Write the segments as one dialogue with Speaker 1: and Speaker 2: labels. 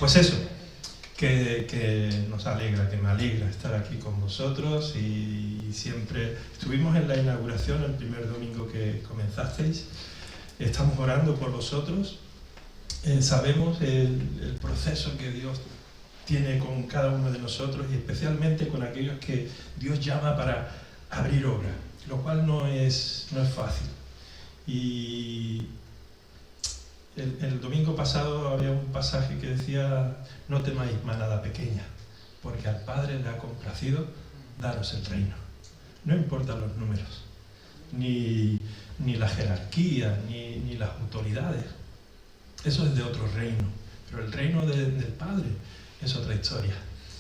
Speaker 1: Pues eso, que nos alegra, que me alegra estar aquí con vosotros y siempre estuvimos en la inauguración el primer domingo que comenzasteis. Estamos orando por vosotros. Sabemos el proceso que Dios tiene con cada uno de nosotros y especialmente con aquellos que Dios llama para abrir obra, lo cual no es fácil. Y el domingo pasado había un pasaje que decía: no temáis manada pequeña, porque al Padre le ha complacido daros el reino. No importan los números, ni la jerarquía, ni las autoridades. Eso es de otro reino, pero el reino del Padre es otra historia.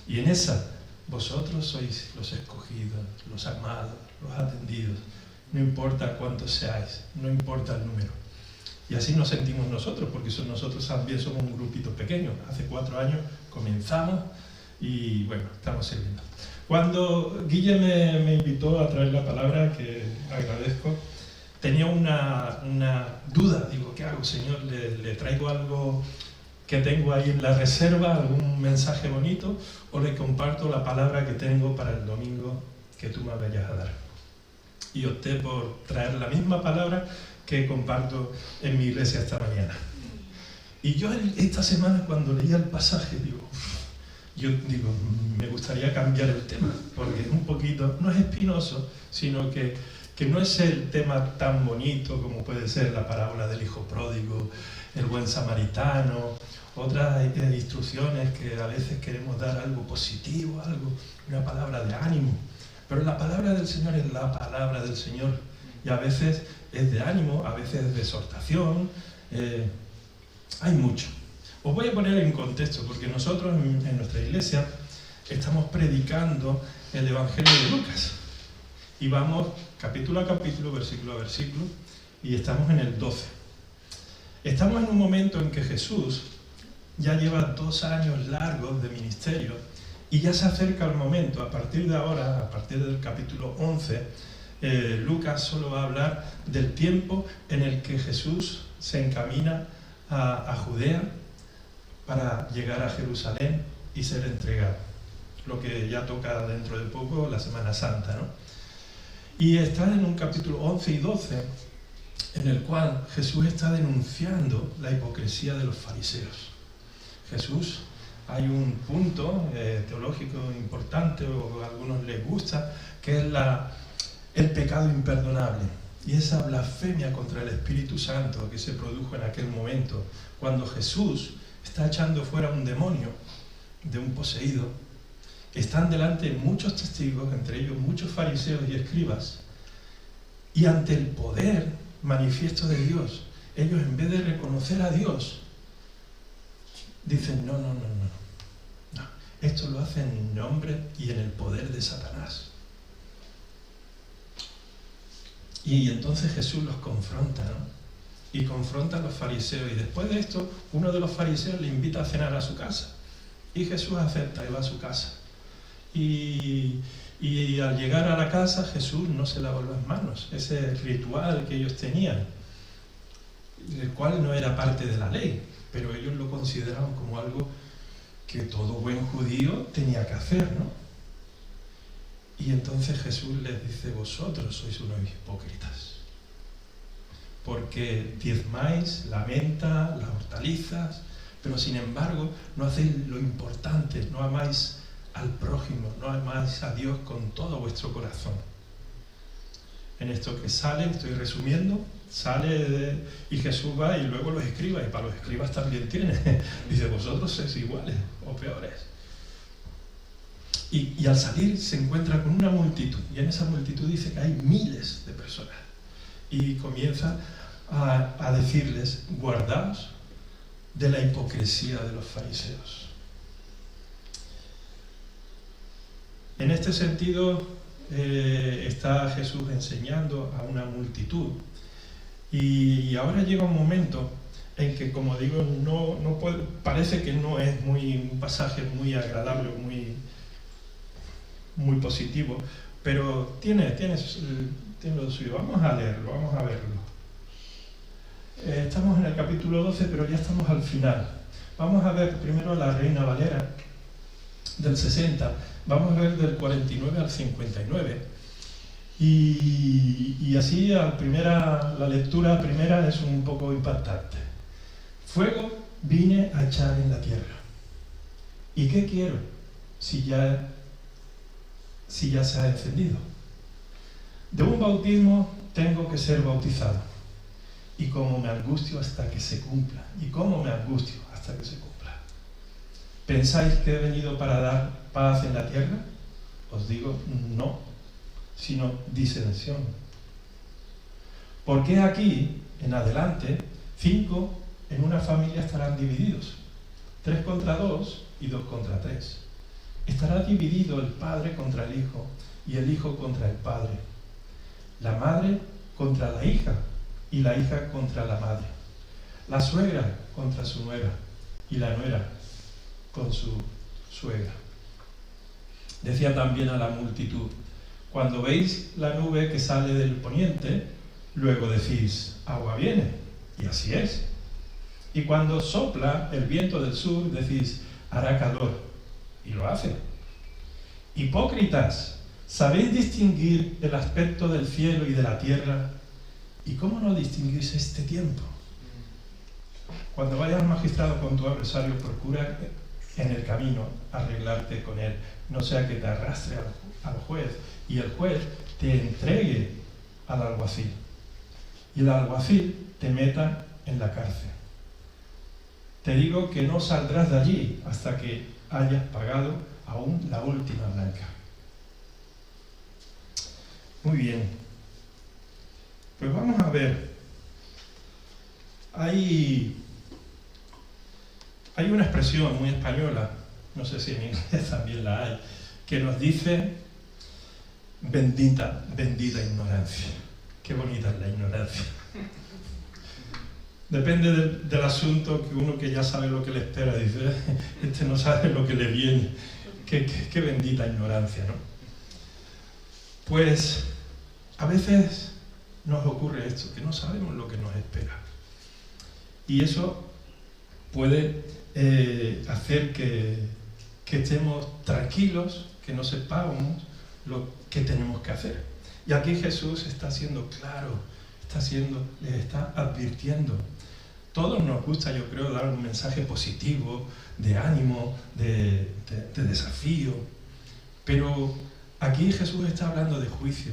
Speaker 1: Y en esa, vosotros sois los escogidos, los amados, los atendidos. No importa cuántos seáis, no importa el número. Y así nos sentimos nosotros, porque nosotros también somos un grupito pequeño. Hace 4 años comenzamos y bueno, estamos sirviendo. Cuando Guille me invitó a traer la palabra, que agradezco, tenía una duda. Digo, ¿qué hago, Señor? ¿Le traigo algo que tengo ahí en la reserva, algún mensaje bonito, o le comparto la palabra que tengo para el domingo que tú me vayas a dar? Y opté por traer la misma palabra que comparto en mi iglesia esta mañana. Y yo esta semana, cuando leía el pasaje, me gustaría cambiar el tema, porque es un poquito, no es espinoso, sino que no es el tema tan bonito como puede ser la parábola del hijo pródigo, el buen samaritano, otras instrucciones que a veces queremos dar algo positivo, una palabra de ánimo. Pero la palabra del Señor es la palabra del Señor, y a veces es de ánimo, a veces es de exhortación, hay mucho. Os voy a poner en contexto, porque nosotros en nuestra iglesia estamos predicando el Evangelio de Lucas, y vamos capítulo a capítulo, versículo a versículo, y estamos en el 12. Estamos en un momento en que Jesús ya lleva 2 años largos de ministerio, y ya se acerca el momento. A partir de ahora, a partir del capítulo 11, Lucas solo va a hablar del tiempo en el que Jesús se encamina a Judea para llegar a Jerusalén y ser entregado. Lo que ya toca dentro de poco, la Semana Santa, ¿no? Y está en un capítulo 11 y 12, en el cual Jesús está denunciando la hipocresía de los fariseos. Jesús, hay un punto teológico importante, o a algunos les gusta, que es el pecado imperdonable, y esa blasfemia contra el Espíritu Santo que se produjo en aquel momento, cuando Jesús está echando fuera un demonio de un poseído. Están delante muchos testigos, entre ellos muchos fariseos y escribas, y ante el poder manifiesto de Dios, ellos, en vez de reconocer a Dios, dicen: no, esto lo hacen en nombre y en el poder de Satanás. Y entonces Jesús los confronta, ¿no? Y confronta a los fariseos, y después de esto, uno de los fariseos le invita a cenar a su casa, y Jesús acepta y va a su casa. Y al llegar a la casa, Jesús no se lavó las manos. Ese ritual que ellos tenían, el cual no era parte de la ley, pero ellos lo consideraban como algo que todo buen judío tenía que hacer, ¿no? Y entonces Jesús les dice: vosotros sois unos hipócritas, porque diezmáis la menta, las hortalizas, pero sin embargo no hacéis lo importante, no amáis al prójimo, no amáis a Dios con todo vuestro corazón. En esto que sale, estoy resumiendo, y Jesús va, y luego los escribas, y para los escribas también tiene, dice: vosotros sois iguales o peores. Y al salir se encuentra con una multitud, y en esa multitud dice que hay miles de personas, y comienza a decirles: guardaos de la hipocresía de los fariseos. En este sentido está Jesús enseñando a una multitud, y ahora llega un momento en que, como digo, parece que no es un pasaje muy agradable, muy positivo, pero tiene lo suyo. Vamos a leerlo, vamos a verlo. Estamos en el capítulo 12, pero ya estamos al final. Vamos a ver primero la Reina Valera del 60, vamos a ver del 49 al 59. Y así la lectura primera es un poco impactante. Fuego vine a echar en la tierra. ¿Y qué quiero si ya se ha encendido? De un bautismo tengo que ser bautizado. Y cómo me angustio hasta que se cumpla. Y cómo me angustio hasta que se cumpla. ¿Pensáis que he venido para dar paz en la tierra? Os digo, no, sino disensión. Porque aquí, en adelante, 5 en una familia estarán divididos. 3 contra 2 y 2 contra 3. Estará dividido el padre contra el hijo y el hijo contra el padre. La madre contra la hija y la hija contra la madre. La suegra contra su nuera y la nuera con su suegra. Decía también a la multitud: cuando veis la nube que sale del poniente, luego decís, agua viene, y así es. Y cuando sopla el viento del sur, decís, hará calor, y lo hace. Hipócritas, ¿sabéis distinguir el aspecto del cielo y de la tierra? ¿Y cómo no distinguís este tiempo? Cuando vayas al magistrado con tu adversario, procura en el camino arreglarte con él, no sea que te arrastre al juez y el juez te entregue al alguacil y el alguacil te meta en la cárcel. Te digo que no saldrás de allí hasta que hayas pagado aún la última blanca. Muy bien, pues vamos a ver. Hay una expresión muy española, no sé si en inglés también la hay, que nos dice bendita ignorancia. Qué bonita es la ignorancia. Depende del asunto, que uno que ya sabe lo que le espera dice, este no sabe lo que le viene. Qué bendita ignorancia, ¿no? Pues a veces nos ocurre esto, que no sabemos lo que nos espera. Y eso puede hacer que estemos tranquilos, que no sepamos lo que tenemos que hacer. Y aquí Jesús está siendo claro, les está advirtiendo. Todos nos gusta, yo creo, dar un mensaje positivo, de ánimo, de desafío. Pero aquí Jesús está hablando de juicio.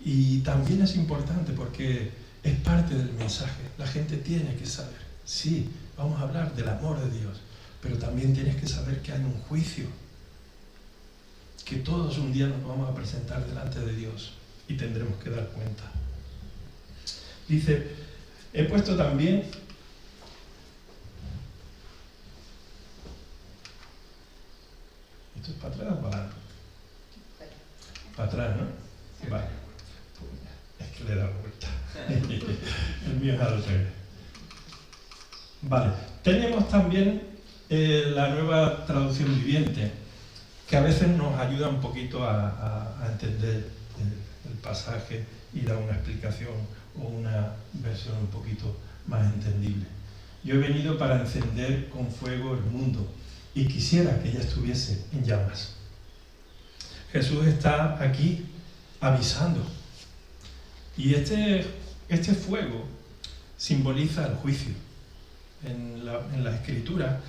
Speaker 1: Y también es importante porque es parte del mensaje. La gente tiene que saber. Sí, vamos a hablar del amor de Dios, pero también tienes que saber que hay un juicio. Que todos un día nos vamos a presentar delante de Dios y tendremos que dar cuenta. Dice, he puesto también ¿esto es para atrás o para adelante? Para atrás, ¿no? Vale. Es que le he dado vuelta. El mío es al revés. Vale. Tenemos también la nueva traducción viviente, que a veces nos ayuda un poquito a entender el pasaje y da una explicación o una versión un poquito más entendible. Yo he venido para encender con fuego el mundo y quisiera que ya estuviese en llamas. Jesús está aquí avisando. Y este fuego simboliza el juicio. En la Escritura,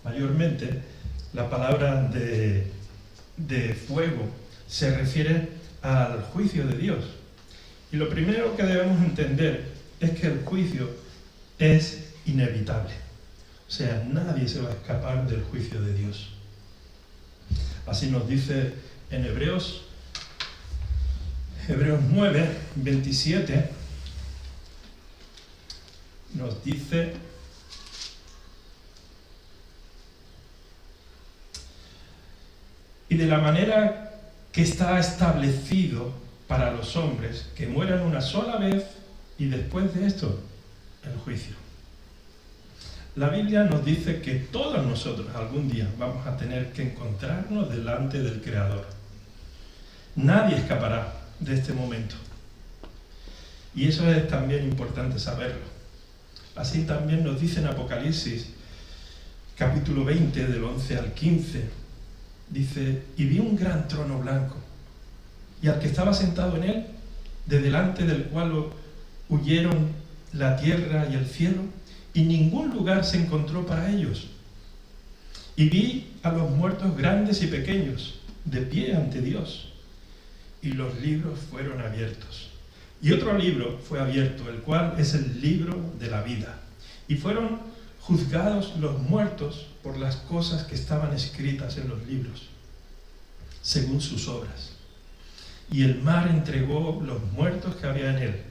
Speaker 1: mayormente, la palabra de fuego se refiere al juicio de Dios. Y lo primero que debemos entender es que el juicio es inevitable. O sea, nadie se va a escapar del juicio de Dios. Así nos dice en Hebreos 9, 27, nos dice: y de la manera que está establecido para los hombres, que mueran una sola vez y después de esto, el juicio. La Biblia nos dice que todos nosotros algún día vamos a tener que encontrarnos delante del Creador. Nadie escapará de este momento. Y eso es también importante saberlo. Así también nos dice en Apocalipsis capítulo 20, del 11 al 15, dice: y vi un gran trono blanco, y al que estaba sentado en él, de delante del cual huyeron la tierra y el cielo, y ningún lugar se encontró para ellos. Y vi a los muertos grandes y pequeños, de pie ante Dios, y los libros fueron abiertos. Y otro libro fue abierto, el cual es el libro de la vida. Y fueron juzgados los muertos por las cosas que estaban escritas en los libros, según sus obras. Y el mar entregó los muertos que había en él.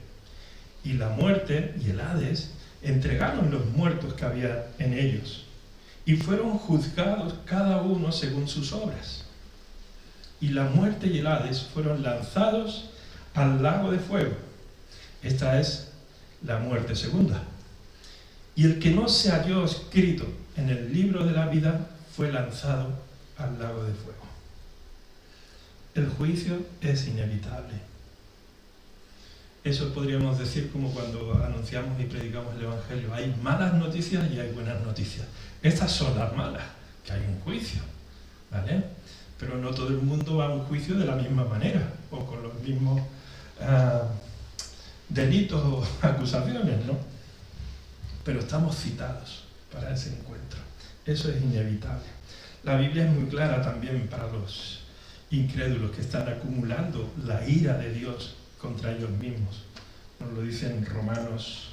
Speaker 1: Y la muerte y el Hades entregaron los muertos que había en ellos. Y fueron juzgados cada uno según sus obras. Y la muerte y el Hades fueron lanzados al lago de fuego. Esta es la muerte segunda. Y el que no se halló escrito en el libro de la vida fue lanzado al lago de fuego. El juicio es inevitable. Eso podríamos decir como cuando anunciamos y predicamos el Evangelio. Hay malas noticias y hay buenas noticias. Estas son las malas, que hay un juicio, ¿vale? Pero no todo el mundo va a un juicio de la misma manera o con los mismos delitos o acusaciones, ¿no? Pero estamos citados para ese encuentro. Eso es inevitable. La Biblia es muy clara también para los incrédulos que están acumulando la ira de Dios contra ellos mismos. Nos lo dice en Romanos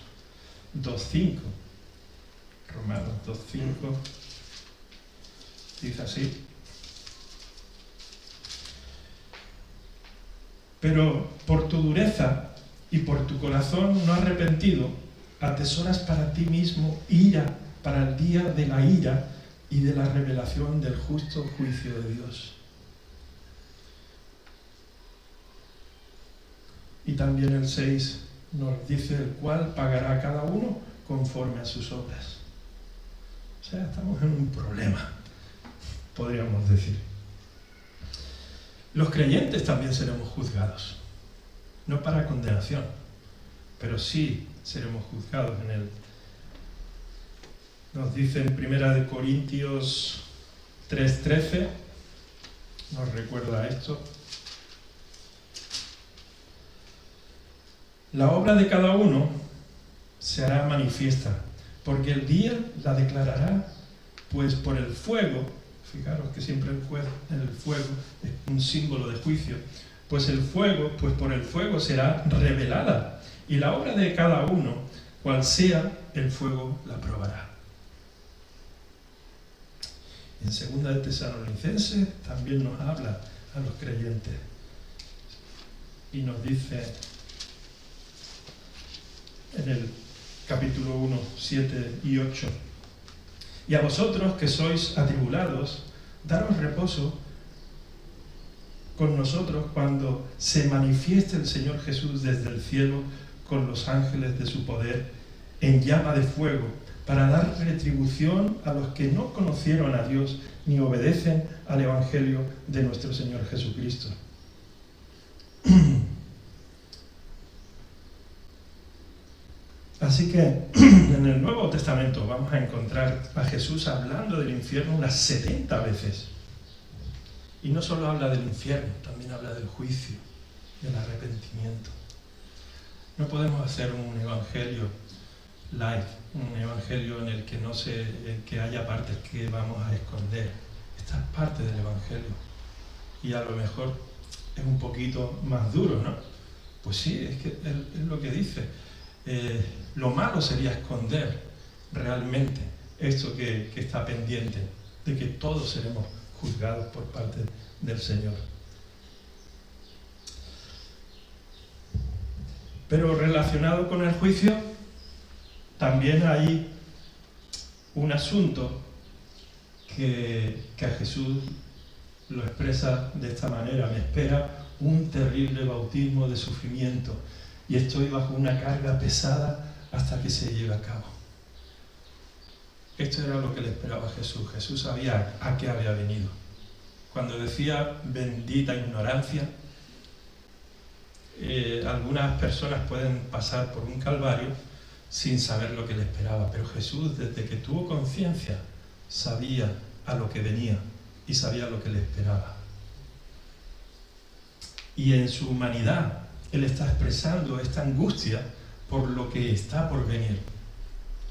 Speaker 1: 2.5. Romanos 2.5 dice así: pero por tu dureza y por tu corazón no arrepentido, atesoras para ti mismo ira para el día de la ira y de la revelación del justo juicio de Dios. Y también el 6 nos dice: el cual pagará a cada uno conforme a sus obras. O sea, estamos en un problema, podríamos decir. Los creyentes también seremos juzgados, no para condenación, pero sí seremos juzgados en él. Nos dice en 1 Corintios 3:13, nos recuerda esto: la obra de cada uno se hará manifiesta, porque el día la declarará, pues por el fuego. Fijaros que siempre el fuego es un símbolo de juicio. Pues por el fuego será revelada, y la obra de cada uno, cual sea, el fuego la probará. En 2 de Tesalonicenses también nos habla a los creyentes y nos dice en el capítulo 1, 7 y 8: y a vosotros que sois atribulados, daros reposo con nosotros cuando se manifieste el Señor Jesús desde el cielo con los ángeles de su poder en llama de fuego, para dar retribución a los que no conocieron a Dios ni obedecen al Evangelio de nuestro Señor Jesucristo. Así que en el Nuevo Testamento vamos a encontrar a Jesús hablando del infierno unas 70 veces. Y no solo habla del infierno, también habla del juicio, del arrepentimiento. No podemos hacer un evangelio light, un evangelio en el que haya partes que vamos a esconder. Esta es parte del evangelio. Y a lo mejor es un poquito más duro, ¿no? Pues sí, es lo que dice. Lo malo sería esconder realmente esto que está pendiente, de que todos seremos juzgados por parte del Señor. Pero relacionado con el juicio, también hay un asunto que a Jesús lo expresa de esta manera: me espera un terrible bautismo de sufrimiento y estoy bajo una carga pesada hasta que se lleve a cabo. Esto era lo que le esperaba a Jesús. Jesús sabía a qué había venido. Cuando decía bendita ignorancia, algunas personas pueden pasar por un calvario sin saber lo que le esperaba, pero Jesús, desde que tuvo conciencia sabía a lo que venía y sabía lo que le esperaba. Y en su humanidad, Él está expresando esta angustia por lo que está por venir.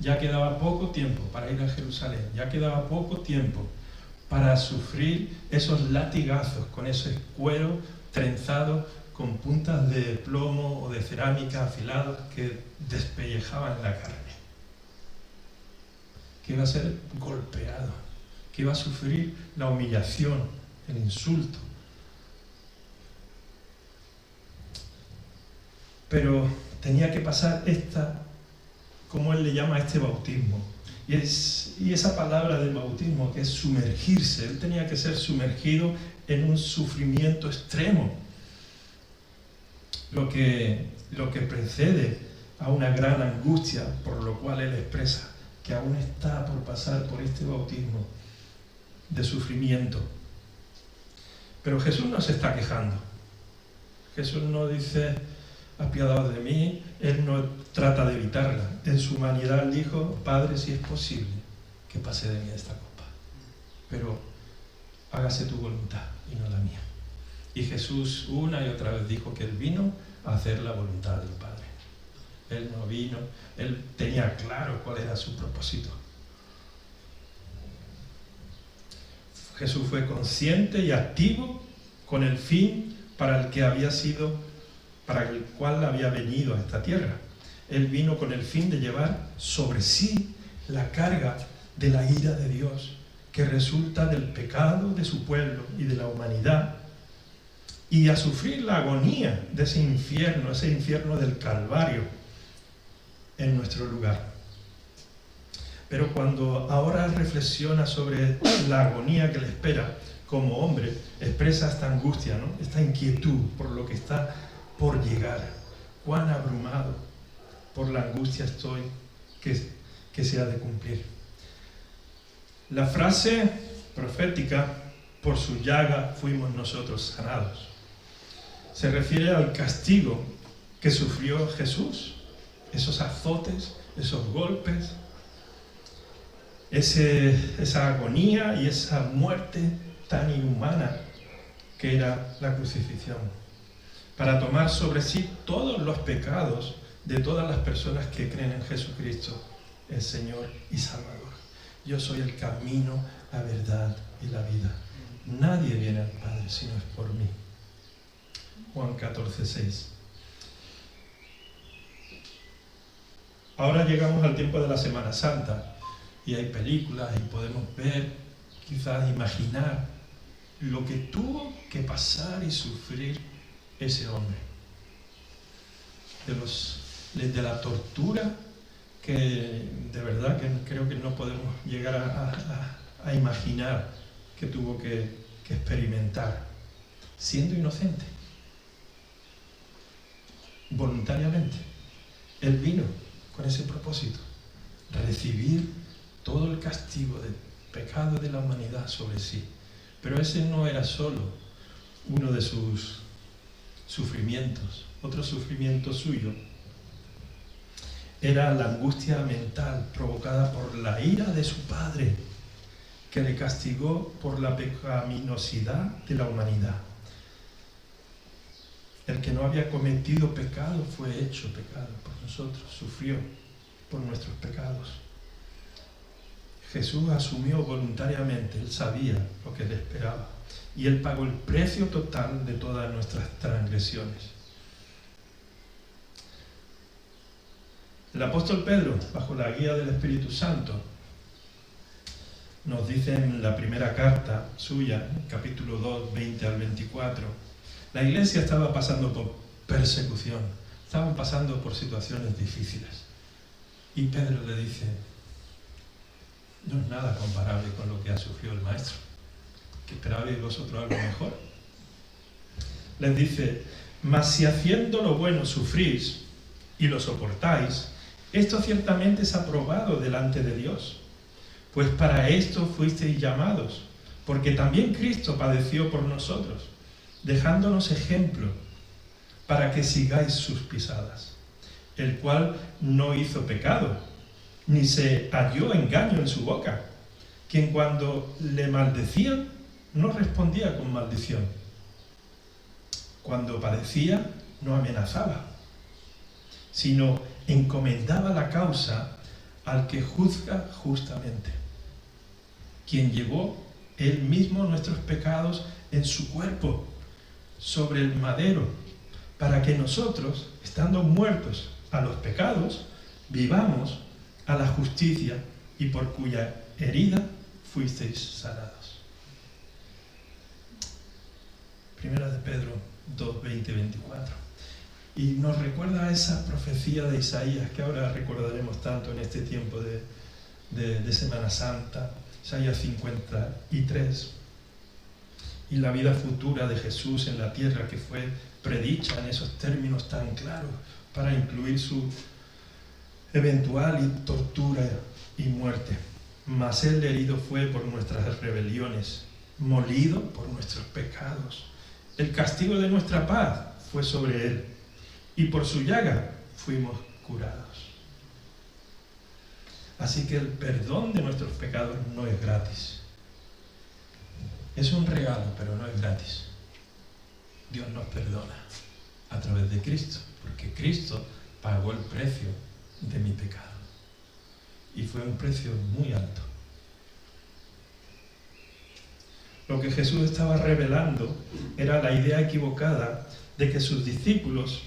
Speaker 1: Ya quedaba poco tiempo para ir a Jerusalén, ya quedaba poco tiempo para sufrir esos latigazos con ese cuero trenzado con puntas de plomo o de cerámica afiladas que despellejaban la carne. Que iba a ser golpeado, que iba a sufrir la humillación, el insulto. Pero tenía que pasar como él le llama, este bautismo. Y esa palabra del bautismo, que es sumergirse, él tenía que ser sumergido en un sufrimiento extremo. Lo que precede a una gran angustia, por lo cual él expresa que aún está por pasar por este bautismo de sufrimiento. Pero Jesús no se está quejando. Jesús no dice: apiadaos de mí. Él no trata de evitarla. En su humanidad dijo: Padre, si es posible, que pase de mí esta copa, pero hágase tu voluntad y no la mía. Y Jesús una y otra vez dijo que Él vino a hacer la voluntad del Padre. Él no vino, Él tenía claro cuál era su propósito. Jesús fue consciente y activo con el fin para el cual había venido a esta tierra. Él vino con el fin de llevar sobre sí la carga de la ira de Dios, que resulta del pecado de su pueblo y de la humanidad, y a sufrir la agonía de ese infierno del Calvario en nuestro lugar. Pero cuando ahora reflexiona sobre la agonía que le espera como hombre, expresa esta angustia, ¿no? Esta inquietud por lo que está por llegar. Cuán abrumado por la angustia estoy que se ha de cumplir. La frase profética: por su llaga fuimos nosotros sanados, se refiere al castigo que sufrió Jesús, esos azotes, esos golpes, esa agonía y esa muerte tan inhumana que era la crucifixión, para tomar sobre sí todos los pecados de todas las personas que creen en Jesucristo, el Señor y Salvador. Yo soy el camino, la verdad y la vida. Nadie viene al Padre si no es por mí. Juan 14:6. Ahora llegamos al tiempo de la Semana Santa y hay películas y podemos ver, quizás imaginar lo que tuvo que pasar y sufrir ese hombre. De la tortura que de verdad que creo que no podemos llegar a imaginar que tuvo que experimentar, siendo inocente, voluntariamente. Él vino con ese propósito: recibir todo el castigo del pecado de la humanidad sobre sí. Pero ese no era solo uno de sus sufrimientos. Otro sufrimiento suyo era la angustia mental provocada por la ira de su padre, que le castigó por la pecaminosidad de la humanidad. El que no había cometido pecado fue hecho pecado por nosotros, sufrió por nuestros pecados. Jesús asumió voluntariamente, Él sabía lo que le esperaba, y Él pagó el precio total de todas nuestras transgresiones. El apóstol Pedro, bajo la guía del Espíritu Santo, nos dice en la primera carta suya, capítulo 2, 20 al 24, la iglesia estaba pasando por persecución, estaban pasando por situaciones difíciles. Y Pedro le dice: no es nada comparable con lo que ha sufrido el Maestro, que esperabais vosotros algo mejor. Les dice: mas si haciendo lo bueno sufrís y lo soportáis, esto ciertamente es aprobado delante de Dios, pues para esto fuisteis llamados, porque también Cristo padeció por nosotros, dejándonos ejemplo para que sigáis sus pisadas, el cual no hizo pecado, ni se halló engaño en su boca, quien cuando le maldecían no respondía con maldición. Cuando padecía no amenazaba, sino encomendaba la causa al que juzga justamente, quien llevó él mismo nuestros pecados en su cuerpo sobre el madero, para que nosotros, estando muertos a los pecados, vivamos a la justicia, y por cuya herida fuisteis sanados. Primera de Pedro 2, 20, 24. Y nos recuerda a esa profecía de Isaías que ahora recordaremos tanto en este tiempo de Semana Santa, Isaías 53, y la vida futura de Jesús en la tierra que fue predicha en esos términos tan claros para incluir su eventual tortura y muerte. Mas él herido fue por nuestras rebeliones, molido por nuestros pecados. El castigo de nuestra paz fue sobre él, y por su llaga fuimos curados. Así que el perdón de nuestros pecados no es gratis. Es un regalo, pero no es gratis. Dios nos perdona a través de Cristo, porque Cristo pagó el precio de mi pecado. Y fue un precio muy alto. Lo que Jesús estaba revelando era la idea equivocada de que sus discípulos,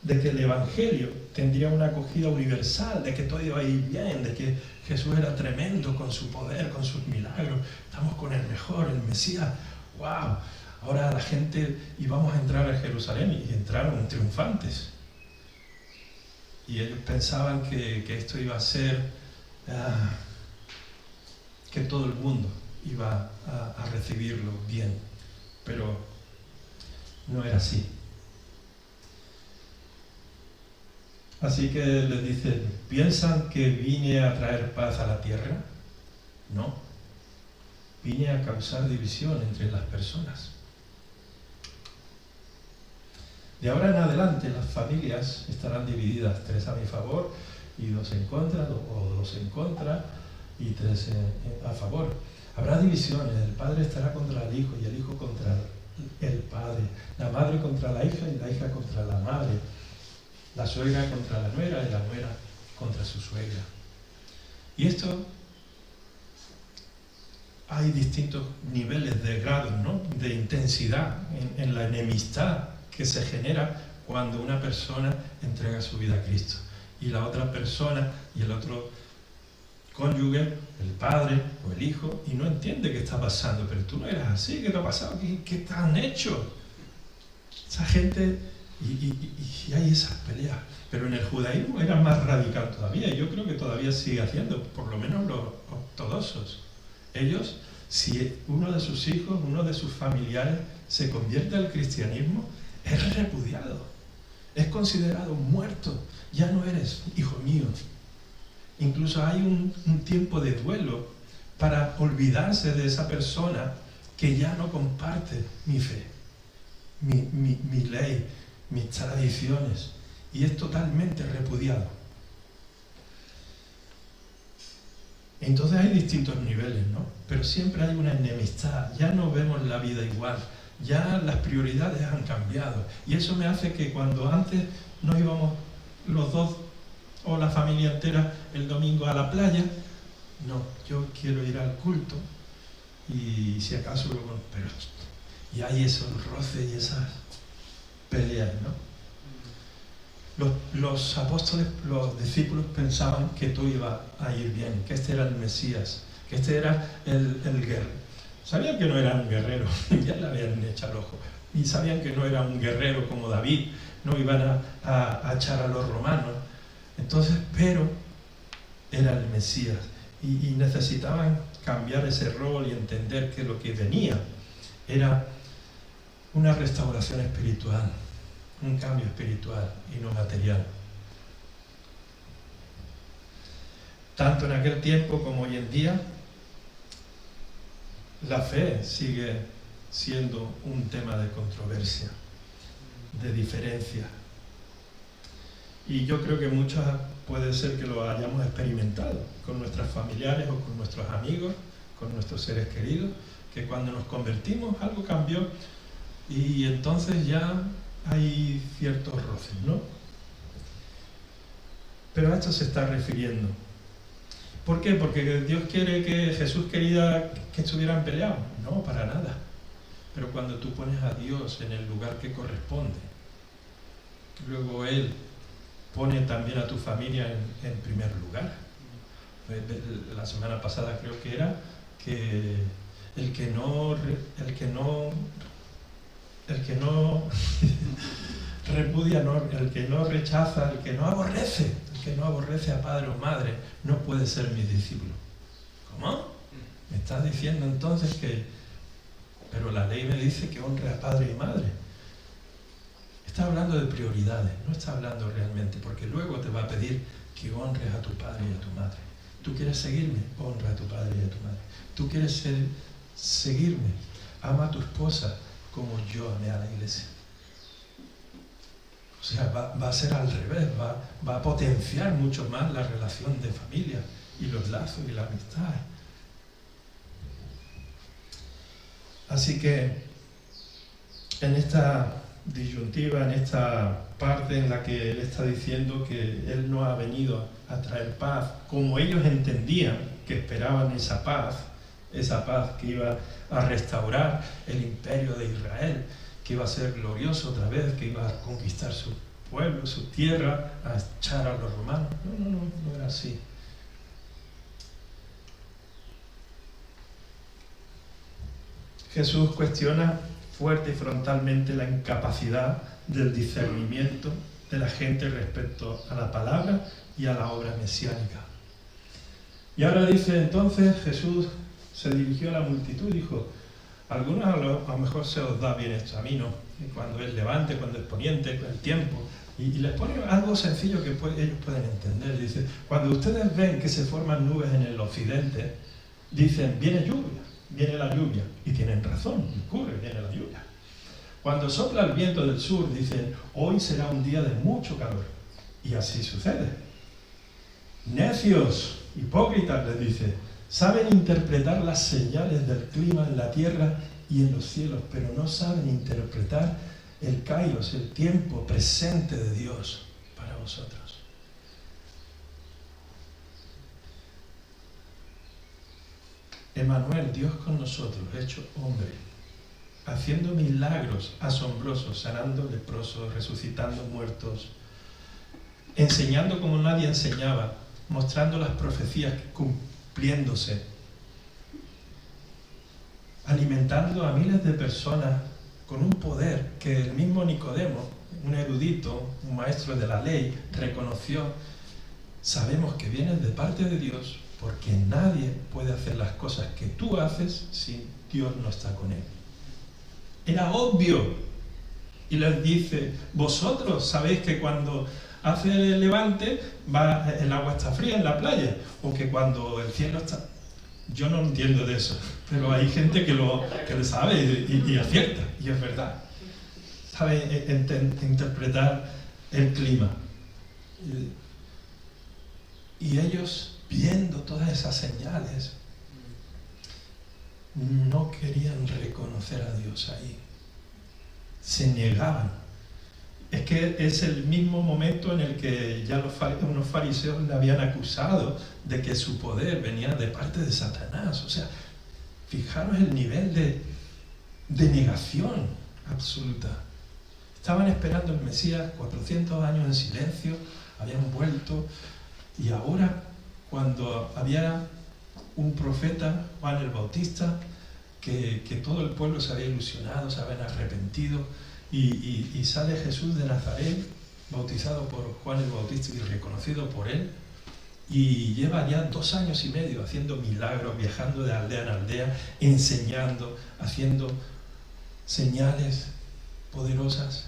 Speaker 1: de que el Evangelio tendría una acogida universal, de que todo iba a ir bien, de que Jesús era tremendo con su poder, con sus milagros. Estamos con el mejor, el Mesías. ¡Wow! Ahora la gente íbamos a entrar a Jerusalén, y entraron triunfantes. Y ellos pensaban que esto iba a ser, que todo el mundo iba a recibirlo bien, pero no era así. Así que les dice, ¿piensan que vine a traer paz a la tierra? No, vine a causar división entre las personas. De ahora en adelante las familias estarán divididas, 3 a mi favor y 2 en contra, o 2 en contra y 3 a favor. Habrá divisiones, el padre estará contra el hijo y el hijo contra el padre, la madre contra la hija y la hija contra la madre, la suegra contra la nuera y la nuera contra su suegra. Y esto, hay distintos niveles de grados, ¿no?, de intensidad en la enemistad que se genera cuando una persona entrega su vida a Cristo y la otra persona y el otro cónyuge, el padre o el hijo, y no entiende qué está pasando. Pero tú no eras así, ¿qué te ha pasado? ¿Qué te han hecho? Esa gente, y hay esas peleas. Pero en el judaísmo era más radical todavía, y yo creo que todavía sigue haciendo, por lo menos los ortodoxos. Ellos, si uno de sus hijos, uno de sus familiares se convierte al cristianismo, es repudiado, es considerado muerto, ya no eres hijo mío. Incluso hay un tiempo de duelo para olvidarse de esa persona que ya no comparte mi fe, mi ley, mis tradiciones, y es totalmente repudiado. Entonces hay distintos niveles, ¿no? Pero siempre hay una enemistad, ya no vemos la vida igual. Ya las prioridades han cambiado, y eso me hace que cuando antes nos íbamos los dos o la familia entera el domingo a la playa, no, yo quiero ir al culto y si acaso luego, pero y hay esos roces y esas peleas, ¿no? Los apóstoles, los discípulos pensaban que todo iba a ir bien, que este era el Mesías, que este era el guerrero. Sabían que no era un guerrero, ya le habían echado el ojo. Y sabían que no era un guerrero como David, no iban a echar a los romanos. Entonces, pero era el Mesías. Y necesitaban cambiar ese rol y entender que lo que venía era una restauración espiritual, un cambio espiritual y no material. Tanto en aquel tiempo como hoy en día, la fe sigue siendo un tema de controversia, de diferencia. Y yo creo que muchas puede ser que lo hayamos experimentado con nuestros familiares o con nuestros amigos, con nuestros seres queridos, que cuando nos convertimos algo cambió y entonces ya hay ciertos roces, ¿no? Pero a esto se está refiriendo. ¿Por qué? Porque Dios quiere que Jesús quería que estuvieran peleados. No, para nada. Pero cuando tú pones a Dios en el lugar que corresponde, luego Él pone también a tu familia en primer lugar. La semana pasada creo que era que el que no repudia, el que no rechaza, el que no aborrece a padre o madre, no puede ser mi discípulo. ¿Cómo? Me estás diciendo entonces que... Pero la ley me dice que honre a padre y madre. Está hablando de prioridades, no está hablando realmente, porque luego te va a pedir que honres a tu padre y a tu madre. ¿Tú quieres seguirme? Honra a tu padre y a tu madre. ¿Tú quieres seguirme? Ama a tu esposa como yo amé a la iglesia. O sea, va a ser al revés, va a potenciar mucho más la relación de familia y los lazos y la amistad. Así que en esta disyuntiva, en esta parte en la que Él está diciendo que Él no ha venido a traer paz, como ellos entendían que esperaban esa paz que iba a restaurar el imperio de Israel, que iba a ser glorioso otra vez, que iba a conquistar su pueblo, su tierra, a echar a los romanos. No era así. Jesús cuestiona fuerte y frontalmente la incapacidad del discernimiento de la gente respecto a la palabra y a la obra mesiánica. Y ahora dice, entonces Jesús se dirigió a la multitud y dijo, algunos a lo mejor se os da bien esto, a mí no, cuando es levante, cuando es poniente, el tiempo, y les pone algo sencillo que ellos pueden entender. Dice, cuando ustedes ven que se forman nubes en el occidente, dicen, viene la lluvia, y tienen razón, ocurre, viene la lluvia. Cuando sopla el viento del sur, dicen, hoy será un día de mucho calor, y así sucede. Necios, hipócritas, les dice, saben interpretar las señales del clima en la tierra y en los cielos, pero no saben interpretar el kairos, el tiempo presente de Dios para vosotros. Emmanuel, Dios con nosotros, hecho hombre, haciendo milagros asombrosos, sanando leprosos, resucitando muertos, enseñando como nadie enseñaba, mostrando las profecías cumpliéndose, alimentando a miles de personas con un poder que el mismo Nicodemo, un erudito, un maestro de la ley, reconoció. Sabemos que vienes de parte de Dios, porque nadie puede hacer las cosas que tú haces si Dios no está con él. Era obvio. Y les dice, vosotros sabéis que cuando hace el levante, el agua está fría en la playa, o que cuando el cielo está... Yo no entiendo de eso, pero hay gente que lo sabe y acierta, y es verdad. Sabe interpretar el clima. Y ellos, viendo todas esas señales, no querían reconocer a Dios ahí. Se negaban. Es que es el mismo momento en el que ya unos fariseos le habían acusado de que su poder venía de parte de Satanás. O sea, fijaros el nivel de negación absoluta. Estaban esperando el Mesías 400 años en silencio, habían vuelto, y ahora, cuando había un profeta, Juan el Bautista, que todo el pueblo se había ilusionado, se habían arrepentido, y sale Jesús de Nazaret, bautizado por Juan el Bautista y reconocido por él, y lleva ya 2 años y medio haciendo milagros, viajando de aldea en aldea, enseñando, haciendo señales poderosas.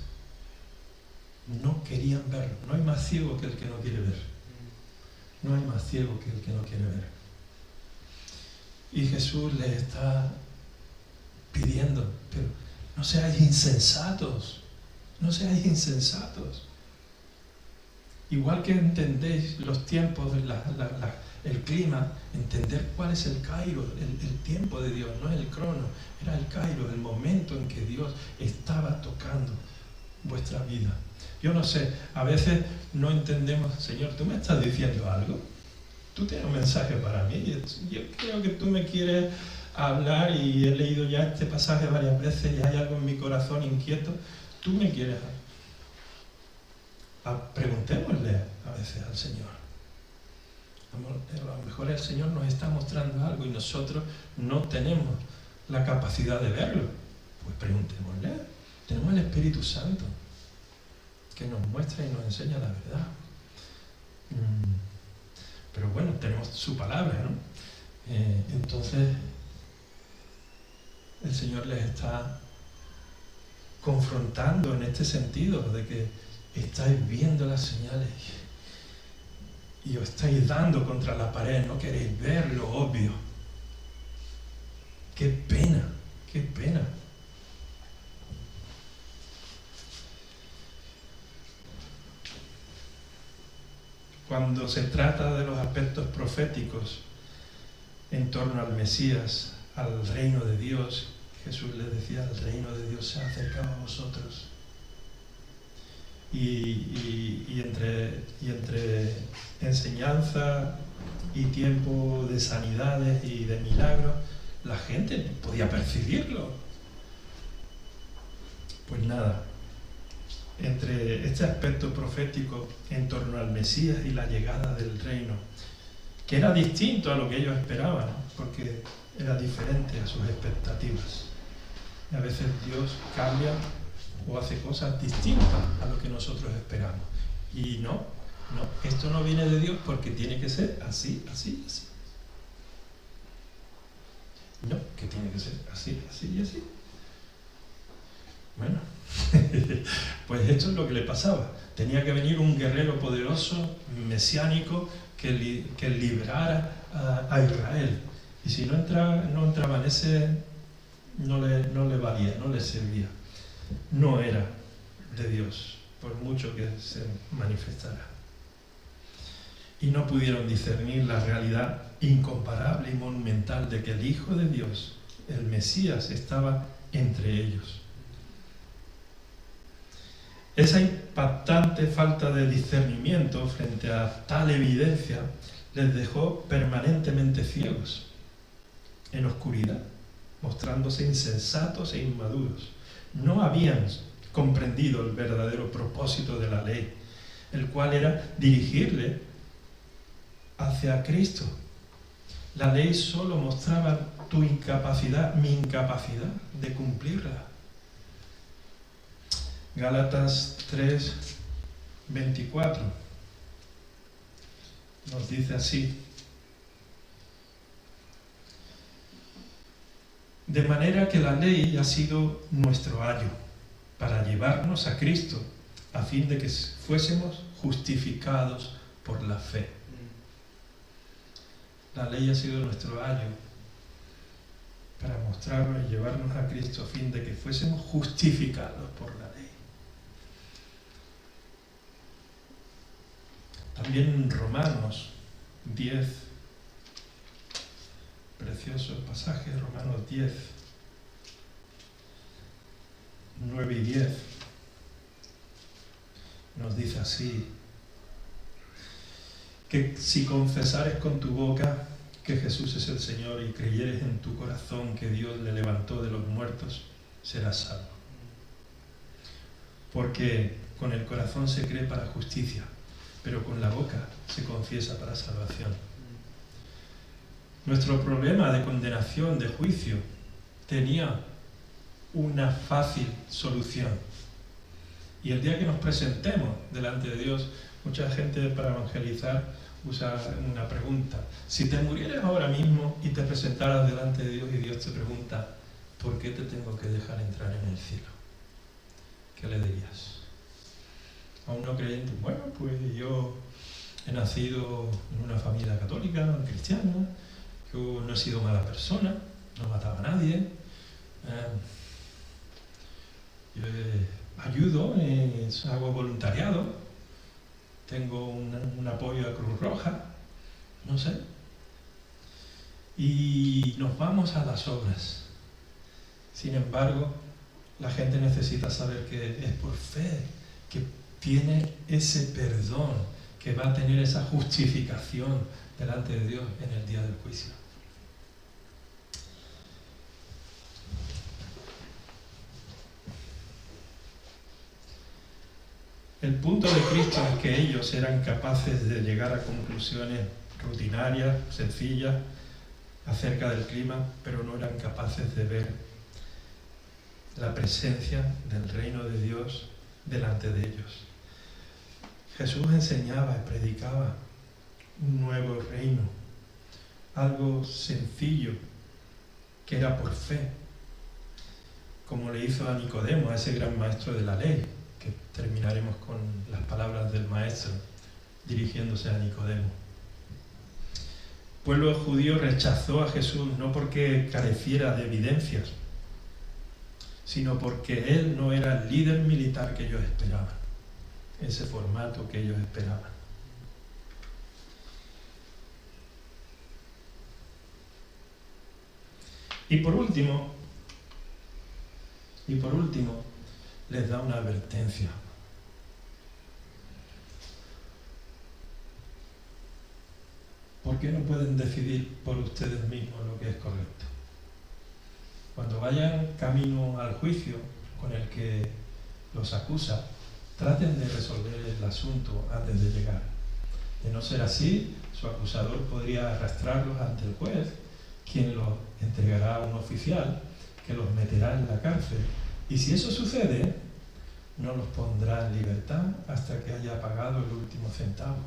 Speaker 1: No querían verlo. No hay más ciego que el que no quiere ver. No hay más ciego que el que no quiere ver. Y Jesús les está pidiendo, pero no seáis insensatos, no seáis insensatos. Igual que entendéis los tiempos, el clima, entender cuál es el Kairos, el tiempo de Dios, no es el crono, era el Kairos, el momento en que Dios estaba tocando vuestra vida. Yo no sé, a veces no entendemos, Señor, ¿tú me estás diciendo algo? ¿Tú tienes un mensaje para mí? Yo creo que tú me quieres hablar y he leído ya este pasaje varias veces y hay algo en mi corazón inquieto. ¿Tú me quieres preguntémosle a veces al Señor. A lo mejor el Señor nos está mostrando algo y nosotros no tenemos la capacidad de verlo. Pues preguntémosle. Tenemos el Espíritu Santo que nos muestra y nos enseña la verdad. Pero bueno, tenemos su palabra, ¿no? Entonces, el Señor les está confrontando en este sentido de que estáis viendo las señales y os estáis dando contra la pared, no queréis ver lo obvio. ¡Qué pena! ¡Qué pena! Cuando se trata de los aspectos proféticos en torno al Mesías, al reino de Dios, Jesús les decía, el reino de Dios se ha acercado a vosotros. Y entre enseñanza y tiempo de sanidades y de milagros, la gente podía percibirlo. Pues nada, entre este aspecto profético en torno al Mesías y la llegada del reino, que era distinto a lo que ellos esperaban, porque era diferente a sus expectativas. Y a veces Dios cambia o hace cosas distintas a lo que nosotros esperamos. Y no, esto no viene de Dios porque tiene que ser así, así, así. No, que tiene que ser así, así y así. Bueno, pues esto es lo que le pasaba. Tenía que venir un guerrero poderoso, mesiánico, que liberara a Israel. Y si no entraba en ese, no le valía, no le servía. No era de Dios, por mucho que se manifestara. Y no pudieron discernir la realidad incomparable y monumental de que el Hijo de Dios, el Mesías, estaba entre ellos. Esa impactante falta de discernimiento frente a tal evidencia les dejó permanentemente ciegos, en oscuridad, mostrándose insensatos e inmaduros. No habían comprendido el verdadero propósito de la ley, el cual era dirigirle hacia Cristo. La ley solo mostraba tu incapacidad, mi incapacidad de cumplirla. Gálatas 3:24 nos dice así: de manera que la ley ha sido nuestro ayo para llevarnos a Cristo, a fin de que fuésemos justificados por la fe. La ley ha sido nuestro ayo para mostrarnos y llevarnos a Cristo, a fin de que fuésemos justificados por la ley. También en Romanos 10, precioso pasaje, Romanos 10, 9 y 10, nos dice así: que si confesares con tu boca que Jesús es el Señor y creyeres en tu corazón que Dios le levantó de los muertos, serás salvo. Porque con el corazón se cree para justicia, pero con la boca se confiesa para salvación. Nuestro problema de condenación, de juicio, tenía una fácil solución. Y el día que nos presentemos delante de Dios, mucha gente para evangelizar usa una pregunta. Si te murieras ahora mismo y te presentaras delante de Dios y Dios te pregunta, ¿por qué te tengo que dejar entrar en el cielo? ¿Qué le dirías? A un no creyente, bueno, pues yo he nacido en una familia católica, cristiana, yo no he sido mala persona, no mataba a nadie, yo ayudo, hago voluntariado, tengo un apoyo a Cruz Roja, no sé. Y nos vamos a las obras. Sin embargo, la gente necesita saber que es por fe, que tiene ese perdón, que va a tener esa justificación delante de Dios en el día del juicio. El punto de Cristo es que ellos eran capaces de llegar a conclusiones rutinarias, sencillas, acerca del clima, pero no eran capaces de ver la presencia del reino de Dios delante de ellos. Jesús enseñaba y predicaba un nuevo reino, algo sencillo, que era por fe, como le hizo a Nicodemo, a ese gran maestro de la ley, que terminaremos con las palabras del maestro dirigiéndose a Nicodemo. El pueblo judío rechazó a Jesús no porque careciera de evidencias, sino porque él no era el líder militar que ellos esperaban, ese formato que ellos esperaban. Y por último, les da una advertencia. ¿Por qué no pueden decidir por ustedes mismos lo que es correcto? Cuando vayan camino al juicio con el que los acusa, traten de resolver el asunto antes de llegar. De no ser así, su acusador podría arrastrarlos ante el juez, quien los entregará a un oficial que los meterá en la cárcel. Y si eso sucede, no los pondrá en libertad hasta que haya pagado el último centavo.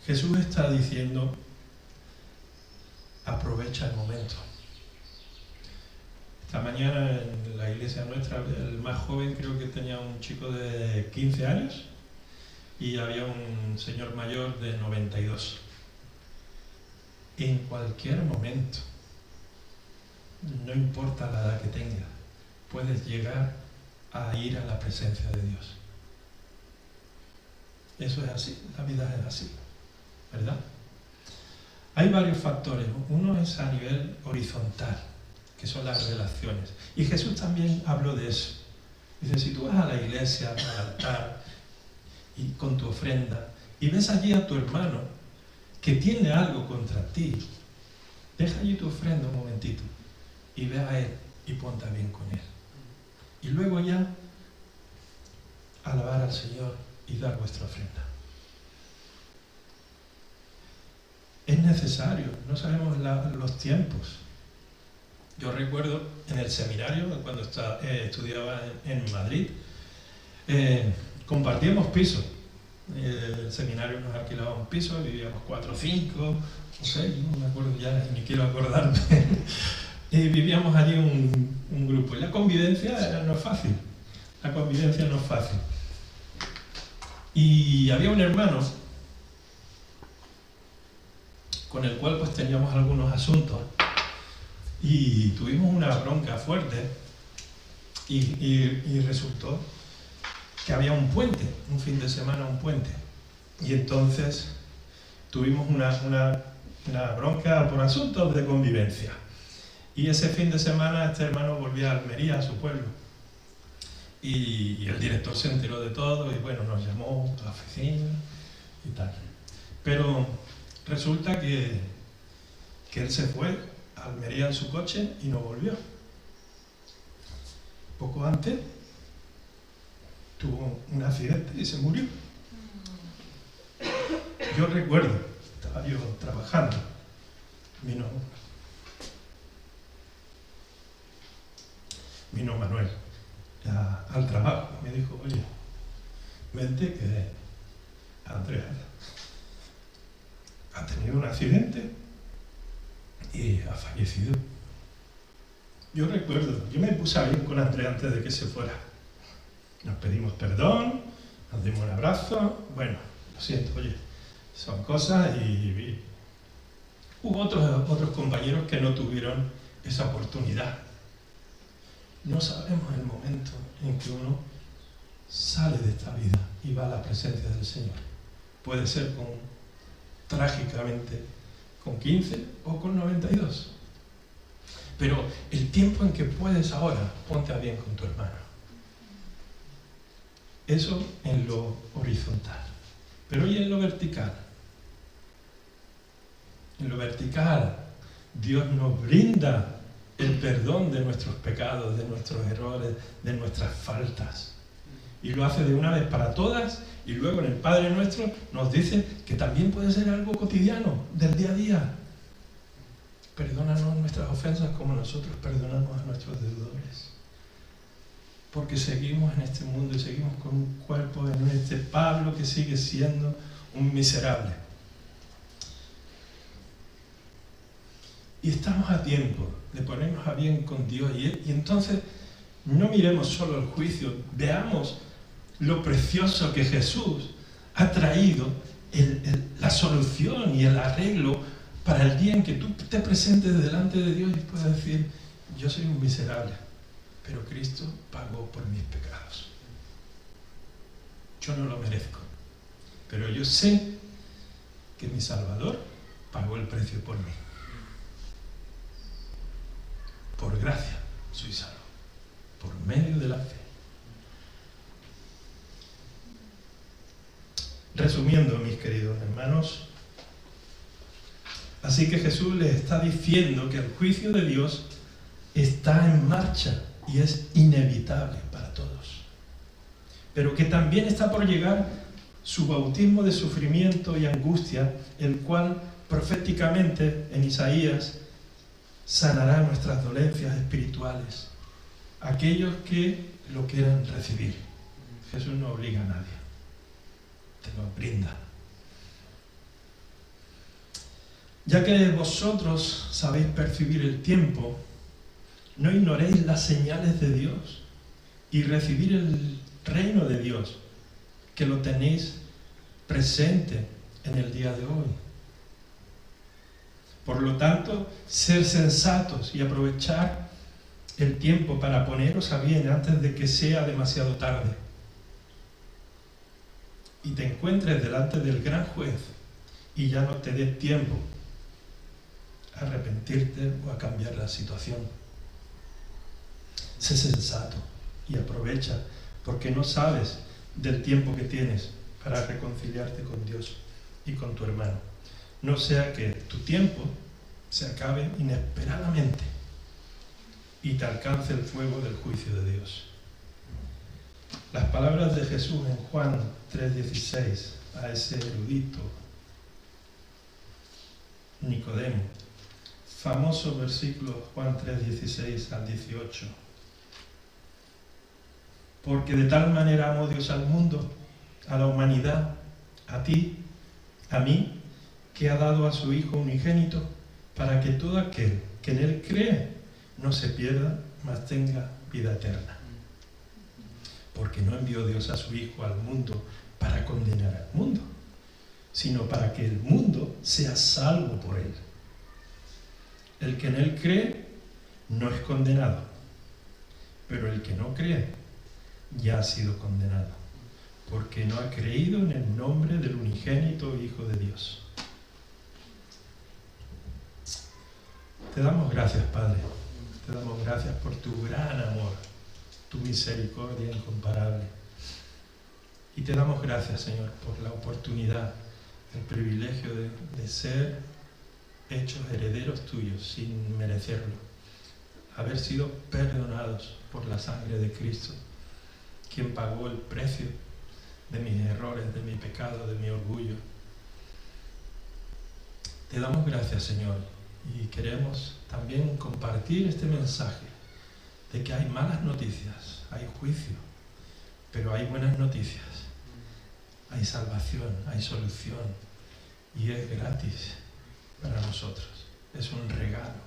Speaker 1: Jesús está diciendo, aprovecha el momento. Esta mañana en la iglesia nuestra, el más joven creo que tenía un chico de 15 años y había un señor mayor de 92. En cualquier momento, no importa la edad que tengas, puedes llegar a ir a la presencia de Dios. Eso es así, la vida es así, ¿verdad? Hay varios factores. Uno es a nivel horizontal, que son las relaciones. Y Jesús también habló de eso. Dice, si tú vas a la iglesia, al altar, y con tu ofrenda, y ves allí a tu hermano que tiene algo contra ti, deja allí tu ofrenda un momentito, y ve a él, y ponte bien con él. Y luego ya, alabar al Señor y dar vuestra ofrenda. Es necesario, no sabemos los tiempos. Yo recuerdo en el seminario, cuando estudiaba en Madrid, compartíamos pisos. El seminario nos alquilaba un piso, vivíamos 4 o 5, no sé, no me acuerdo ya, ni quiero acordarme. Y vivíamos allí un grupo. Y la convivencia no es fácil. La convivencia no es fácil. Y había un hermano con el cual pues teníamos algunos asuntos y tuvimos una bronca fuerte y resultó que había un puente, un fin de semana un puente, y entonces tuvimos una bronca por asuntos de convivencia, y ese fin de semana este hermano volvía a Almería, a su pueblo, y el director se enteró de todo y bueno, nos llamó a la oficina y tal, pero resulta que él se fue a Almería en su coche y no volvió. Poco antes tuvo un accidente y se murió. Yo recuerdo, estaba yo trabajando, vino Manuel al trabajo, me dijo, oye, vente que Andrea ha tenido un accidente y ha fallecido. Yo recuerdo, yo me puse a ir con Andrea antes de que se fuera. Nos pedimos perdón, nos dimos un abrazo, bueno, lo siento, oye, son cosas y hubo otros compañeros que no tuvieron esa oportunidad. No sabemos el momento en que uno sale de esta vida y va a la presencia del Señor. Puede ser trágicamente con 15 o con 92. Pero el tiempo en que puedes ahora, ponte a bien con tu hermano. Eso en lo horizontal. Pero ¿y en lo vertical? En lo vertical, Dios nos brinda el perdón de nuestros pecados, de nuestros errores, de nuestras faltas. Y lo hace de una vez para todas, y luego en el Padre Nuestro nos dice que también puede ser algo cotidiano, del día a día. Perdónanos nuestras ofensas como nosotros perdonamos a nuestros deudores. Porque seguimos en este mundo y seguimos con un cuerpo en este Pablo que sigue siendo un miserable. Y estamos a tiempo de ponernos a bien con Dios. Y entonces no miremos solo el juicio, veamos lo precioso que Jesús ha traído, la solución y el arreglo para el día en que tú te presentes delante de Dios y puedas decir, yo soy un miserable, pero Cristo pagó por mis pecados. Yo no lo merezco, pero yo sé que mi Salvador pagó el precio por mí. Por gracia soy salvo, por medio de la fe. Resumiendo, mis queridos hermanos, así que Jesús les está diciendo que el juicio de Dios está en marcha y es inevitable para todos. Pero que también está por llegar su bautismo de sufrimiento y angustia, el cual proféticamente en Isaías sanará nuestras dolencias espirituales, aquellos que lo quieran recibir. Jesús no obliga a nadie, te lo brinda. Ya que vosotros sabéis percibir el tiempo, no ignoréis las señales de Dios y recibir el reino de Dios, que lo tenéis presente en el día de hoy. Por lo tanto, ser sensatos y aprovechar el tiempo para poneros a bien antes de que sea demasiado tarde y te encuentres delante del gran juez y ya no te dé tiempo a arrepentirte o a cambiar la situación. Sé sensato y aprovecha, porque no sabes del tiempo que tienes para reconciliarte con Dios y con tu hermano. No sea que tu tiempo se acabe inesperadamente y te alcance el fuego del juicio de Dios. Las palabras de Jesús en Juan 3:16 a ese erudito Nicodemo, famoso versículo Juan 3:16 al 18. Porque de tal manera amó Dios al mundo, a la humanidad, a ti, a mí, que ha dado a su Hijo unigénito, para que todo aquel que en Él cree no se pierda, mas tenga vida eterna. Porque no envió Dios a su Hijo al mundo para condenar al mundo, sino para que el mundo sea salvo por Él. El que en Él cree no es condenado, pero el que no cree ya ha sido condenado, porque no ha creído en el nombre del unigénito Hijo de Dios. Te damos gracias, Padre. Te damos gracias por tu gran amor, tu misericordia incomparable. Y te damos gracias, Señor, por la oportunidad, el privilegio de ser hechos herederos tuyos sin merecerlo. Haber sido perdonados por la sangre de Cristo, quien pagó el precio de mis errores, de mi pecado, de mi orgullo. Te damos gracias, Señor, y queremos también compartir este mensaje de que hay malas noticias, hay juicio, pero hay buenas noticias, hay salvación, hay solución, y es gratis para nosotros, es un regalo.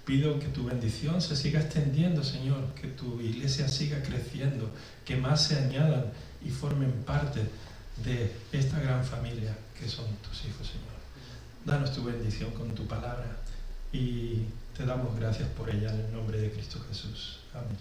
Speaker 1: Pido que tu bendición se siga extendiendo, Señor, que tu iglesia siga creciendo, que más se añadan y formen parte de esta gran familia que son tus hijos, Señor. Danos tu bendición con tu palabra y te damos gracias por ella en el nombre de Cristo Jesús. Amén.